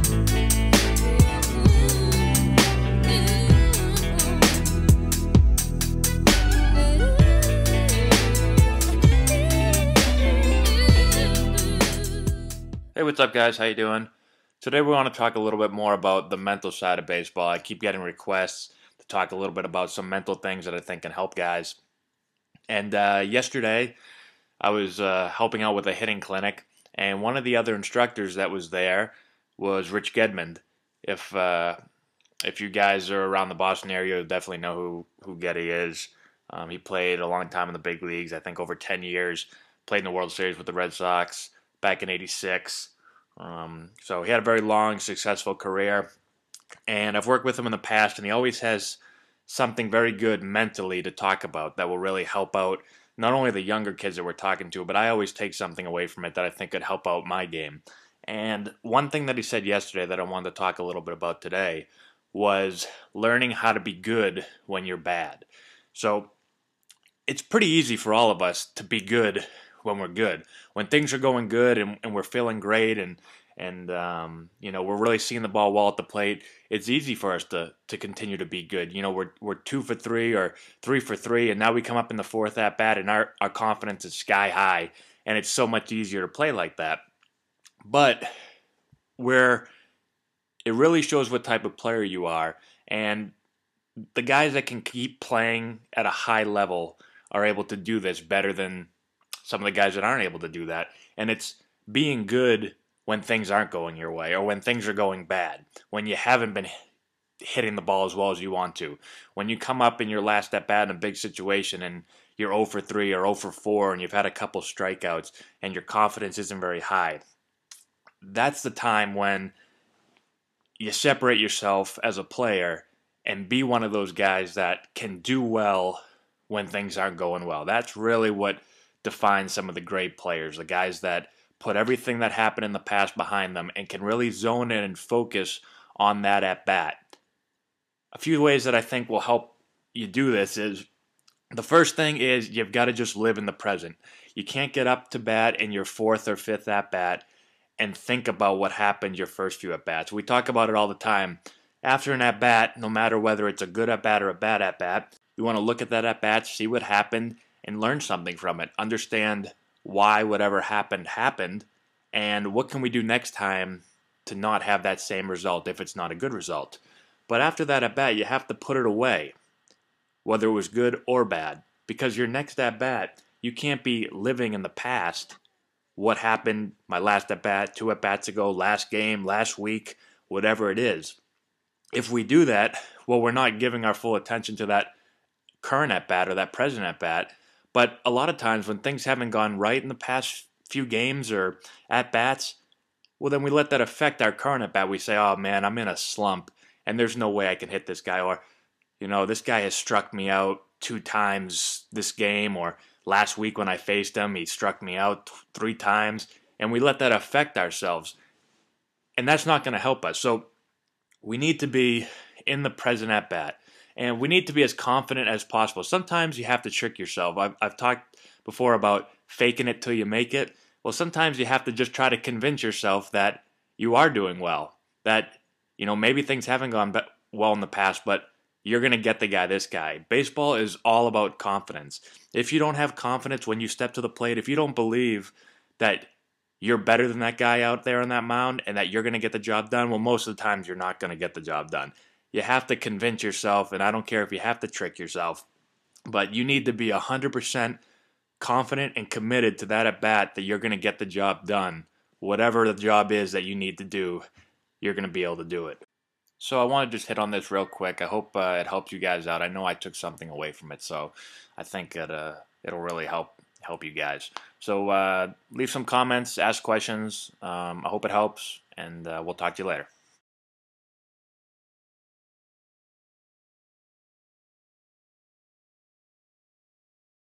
Hey, what's up guys? How you doing? Today we want to talk a little bit more about the mental side of baseball. I keep getting requests to talk a little bit about some mental things that I think can help guys. And yesterday I was helping out with a hitting clinic, and one of the other instructors that was there was Rich Gedmond. If you guys are around the Boston area, you'll definitely know who Geddy is. He played a long time in the big leagues, I think over 10 years. Played in the World Series with the Red Sox back in '86. So he had a very long, successful career, and I've worked with him in the past, and he always has something very good mentally to talk about that will really help out not only the younger kids that we're talking to, but I always take something away from it that I think could help out my game. And one thing that he said yesterday that I wanted to talk a little bit about today was learning how to be good when you're bad. So it's pretty easy for all of us to be good when we're good. When things are going good and we're feeling great and you know, we're really seeing the ball well at the plate, it's easy for us to continue to be good. You know, we're 2 for 3 or 3 for 3, and now we come up in the fourth at bat and our confidence is sky high, and it's so much easier to play like that. But where it really shows what type of player you are, and the guys that can keep playing at a high level are able to do this better than some of the guys that aren't able to do that. And it's being good when things aren't going your way or when things are going bad, when you haven't been hitting the ball as well as you want to, when you come up in your last at bat in a big situation and you're 0 for 3 or 0 for 4 and you've had a couple strikeouts and your confidence isn't very high. That's the time when you separate yourself as a player and be one of those guys that can do well when things aren't going well. That's really what defines some of the great players, the guys that put everything that happened in the past behind them and can really zone in and focus on that at bat. A few ways that I think will help you do this is, the first thing is you've got to just live in the present. You can't get up to bat in your fourth or fifth at bat and think about what happened your first few at bats. We talk about it all the time. After an at bat, no matter whether it's a good at bat or a bad at bat, you want to look at that at bat, see what happened, and learn something from it. Understand why whatever happened, and what can we do next time to not have that same result if it's not a good result. But after that at bat, you have to put it away, whether it was good or bad, because your next at bat, you can't be living in the past. What happened my last at bat, 2 at bats ago, last game, last week, whatever it is. If we do that, well, we're not giving our full attention to that current at bat or that present at bat. But a lot of times when things haven't gone right in the past few games or at bats, well, then we let that affect our current at bat. We say, oh man, I'm in a slump and there's no way I can hit this guy. Or, you know, this guy has struck me out 2 times this game, or last week when I faced him, he struck me out 3 times. And we let that affect ourselves. And that's not going to help us. So we need to be in the present at bat. And we need to be as confident as possible. Sometimes you have to trick yourself. I've talked before about faking it till you make it. Well, sometimes you have to just try to convince yourself that you are doing well. That, you know, maybe things haven't gone well in the past, but you're going to get the guy, this guy. Baseball is all about confidence. If you don't have confidence when you step to the plate, if you don't believe that you're better than that guy out there on that mound and that you're going to get the job done, well, most of the times you're not going to get the job done. You have to convince yourself, and I don't care if you have to trick yourself, but you need to be 100% confident and committed to that at bat that you're going to get the job done. Whatever the job is that you need to do, you're going to be able to do it. So I want to just hit on this real quick. I hope it helps you guys out. I know I took something away from it, so I think it'll really help you guys. So leave some comments, ask questions. I hope it helps, and we'll talk to you later.